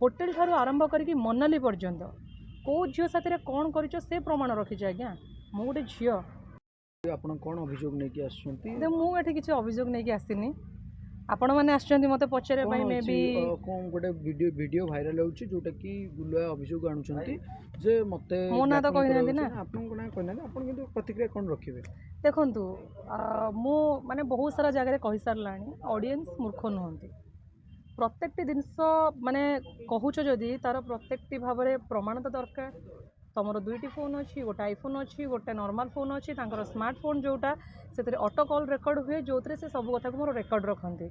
Hotel ठारू आरंभ करके मनाली पर्यंत कौ झील साथी कौन कर से प्रमाण रखी आज्ञा मु गोटे झील ଆପଣ କ'ଣ ଅଭିଯୋଗ ନେଇକି ଆସୁଛନ୍ତି? मुझे किसी अभियोग नहीं आसनी आपण मैंने आसछन्ती मते पचारे मे बी କ'ଣ ଗୋଟେ ଭିଡ଼ିଓ ଭାଇରାଲ ହେଉଛି ଯୋଉଟା କି ଗୁଲୁଆ ଅଭିଯୋଗ ଆଣୁଛନ୍ତି ଯେ ମୋତେ ମୋ ନାଁ ତ କହିନାହାନ୍ତି ନା। ଆପଣଙ୍କ ନାଁ କହିନାହାନ୍ତି, ଆପଣ କିନ୍ତୁ ପ୍ରତିକ୍ରିୟା କ'ଣ ରଖିବେ? देखु मु माने बहुत सारा जगह कही सारा ऑडियंस मूर्ख नुहति प्रत्येक जिनस माने कहूच जदि तार प्रत्येक भाव में प्रमाण तो दरकार तुमर दुईटी फोन अच्छी गोटे आईफोन अच्छी गोटे नॉर्मल फोन अच्छी स्मार्टफोन जोटा से ऑटो कॉल रेकर्ड हुए जो से सब कथा को मोर रेकर्ड रखती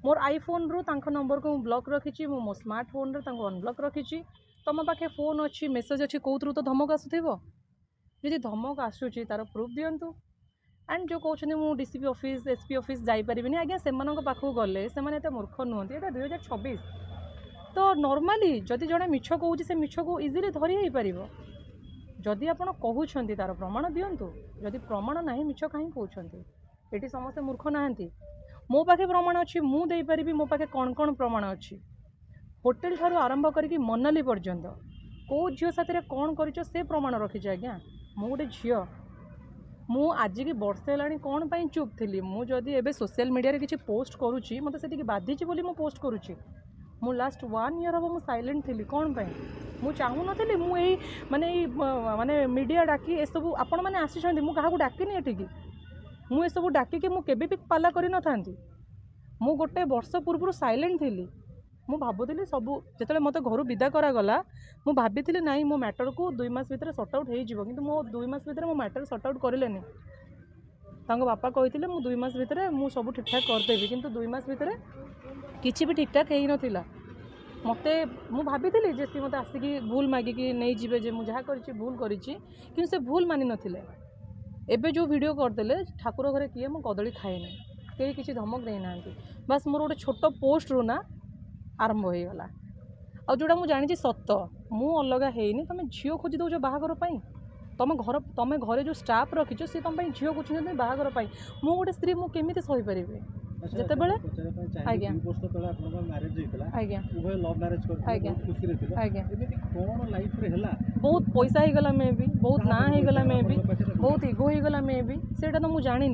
मोर आईफोन रु नंबर को ब्लॉक रखी मो स्मार्टफोन रे अनब्लॉक रखी तुम पाखे फोन अच्छी मेसेज अच्छी कौर तो धमक आसुव जी धमक आसूँ तार प्रूफ दिंतु एंड जो कहते हैं डीसीपी ऑफिस एसपी ऑफिस जापरि आज्ञा से पाखक गले से मूर्ख नुहति यहाँ 2026 तो नॉर्मली जदि जड़े मिछ कौच से मिछ को इजिली धरी पार जदि आप कहते तार प्रमाण दिंतु जदि प्रमाण ना मिछ कहीं कहते ये समस्ते मूर्ख नहांती मो पाखे प्रमाण अच्छी मुझे मो पाखे कौन कौन प्रमाण अच्छी होटेल ठारू आरंभ करके मनाली पर्यंत कौ झील साथी कौन कर से प्रमाण रखी आज्ञा मु गोटे झील मु आज की वर्षे है कौन पर चुप थी मुझे एवं सोशल मीडिया किसी पोस्ट करुँची मत से बाधिची बोली मु पोस्ट करुँची मु लास्ट 1 ईयर हम साइलेंट थी कौन पाई मु चाहू नी माने माने मीडिया डाकी ए सब आपण मैंने आसी मुझे डाकिनी एठिकी मुझे सब डाकिकी मुझे भी पाला कर मु गोटे वर्ष पूर्व साइलेंट थी मु भावुली सब जो मत घर विदा करागला मु भाभी ना मो मैटर को 2 मास भितर सॉर्ट आउट हो मो 2 मास भितर मो मैटर सॉर्ट आउट करें बापा कहते मु 2 मास भितर मु सब ठीक ठाक करदेवी किंतु 2 मास भितर किसी भी ठीक ठाक हो नाला मत मु भाभी जे सी मत आसिकी भूल मागिकी नहीं जीवे जे मुझे कर भूल करी से भूल मानि नथिले एबे जो वीडियो करदेले ठाकुर घरे किए मु कदली खाएनी कहीं किसी धमक नहीं ना बस मोर गोटे छोट पोस्ट रू ना आरंभ हो गला आ जोड़ा मुझे जानी सत मु अलग है तुम झील खोजी दौच बाहागर तुम घरे जो स्टाफ रखीच सी तुम झील खोज बाहागर मु गोटे स्त्री मुझे सही पारि जिते आज्ञा आज्ञा आज्ञा बहुत पैसा हो गला मे भी बहुत ना हो गला मे भी बहुत इगो हो गला मे भी सेटा तो मुझे जानी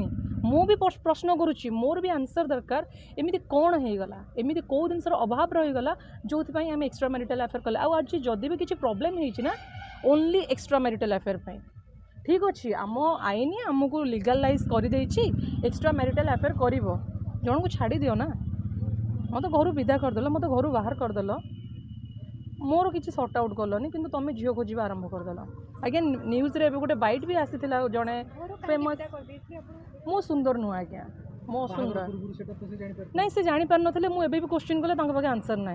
मु भी प्रश्न करुच्ची मोर भी आंसर दरकार एमती कौन हो गला एमती कौ जिनसर अभाव रहीगला जो आम एक्सट्रा मैरिटल अफेयर कले आज जदि भी किसी प्रोब्लेम होना ओनली एक्सट्रा मैरिटल अफेयर ठीक अच्छे आम आईन आमको लीगलाइज कर एक्सट्रा मैरिटल अफेयर कर जन को छाड़ी दियो ना मत घर विदा करदेल मत घर बाहर करदेल मोर किसी सॉर्ट आउट कलनी कि तुम झील खोजा आरंभ करदेल आज्ञा न्यूज रे गोटे बाइट भी आसी जड़े फेमस मो सुंदर नुह आज्ञा मो सुंदर नहीं से जानी पार नथिले मु एबे भी क्वेश्चन कले तांका पाखे आंसर ना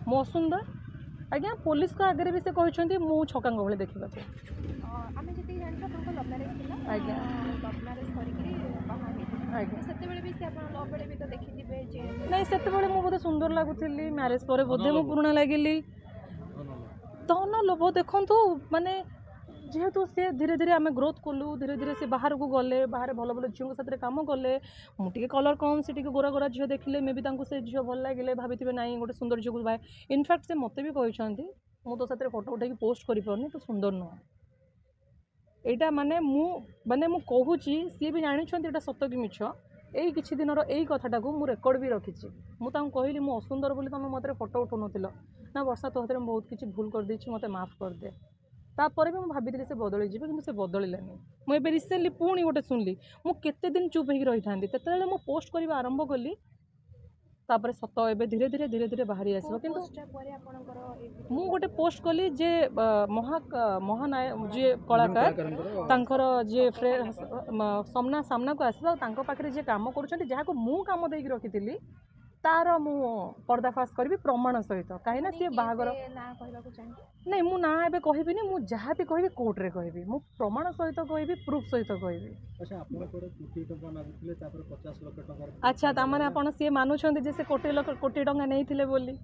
मो सुंदर आज्ञा पुलिस को आगे भी से कहते मु छकांग भले देखा आज्ञा नहीं से बोधे सुंदर लगुली मैरेज पर बोधे मु पुराणा लगिली धन लोभ देखु माने जेहेतु सी धीरे धीरे आम ग्रोथ कलु धीरे धीरे से बाहर को गले बाहर भल भल झील साथ कम कले मुझे कलर कम से गोरा गोरा झील देखिले मे भी से झील भल लगे भाभी ना गोटे सुंदर झील को भाई इनफैक्ट से मत भी कहते मुझे तो साथ फोटो उठे पोस्ट कर तो सुंदर नुह यहाँ माने मु कहूँ सी भी जानते सत कि मिछ यही किसी दिन यही कथाटा को रेकर्ड भी रखी मुझे कहली मु असुंदर बोली तुम मत फोटो उठाऊन ना वर्षा तो हाथ में बहुत किसी भूल कर देछि मत माफ कर दे तापर भी मुझे से बदली जी कि बदलनी मुझे रिसेंटली पुणी गोटे शुणिली मुझे दिन चुप हो रही था मु पोस्ट करने आरंभ कली तापर सत ए धीरे धीरे धीरे धीरे बाहरी आसो कि मु गोटे पोस्ट कली जे महानाय जी कलाकार जी सामना सामना को आसवा पाखे जी कम कर मु कम दे रखी तार मु पर्दाफाश करी प्रमाण सहित कहीं सी बाहागर नहीं मु ना एबे कहबिनी मु जहाँ भी कहि कोर्ट रे कहबी मु प्रमाण सहित कहबी प्रूफ सहित कहबी अच्छा तामाने आपण सी मानुछंती जे से कोटी टंका नहीं बोली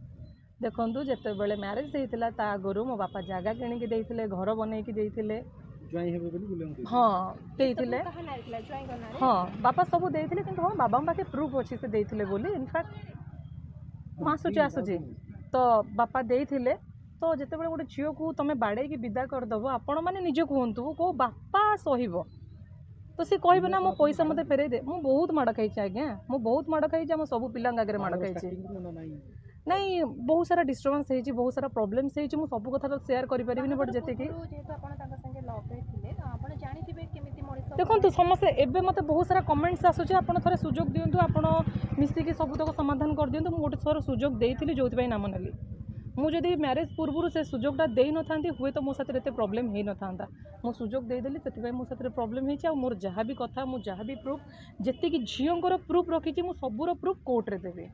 देखंतु जेते बेले मैरिज देइतिला ता आगरु मो बापा जागा किणी देइतिले घर बनै की देइतिले हाँ देइतिले हाँ बापा सब देइतिले किंतु हाँ बाबा पाखे प्रूफ अछि से देइतिले बोली इनफैक्ट आसुची तो बापा देइथिले तो जेतेबेले गोटे झील को तुम बाड़े की विदा करदेव आपण मैंने निजे कहतु को बापा सहिब तो सी कह ना मो पैसा मत फेरे दे मु बहुत माड़ खाई आज्ञा मु बहुत माड़ खाई आम सब पिला आगे माड़ खाई नहीं बहुत सारा डिस्टर्बांस है बहुत सारा प्रोब्लेम्स है सब कथा तो शेयर कर पारिनी बट जी देखो समस्ते एबे मत बहुत सारा कमेंट्स आसूँ आप थे सुजोग दिंतु आप मिसिकी सबुतक समाधान कर दिंतु गोटे थर सुजोग देती जो नाम नेली मुझे मैरेज पूर्व से सुजोगटा दे न था हुए तो मो साथ एत प्रोब्लेम हो न था मो सुजोग देदेली से मो साथ प्रोब्लेम हो मोर जहाँ भी कथा मुझे जहाँ भी प्रूफ जी झीर प्रूफ रखी सबूर प्रूफ कोर्टे देवी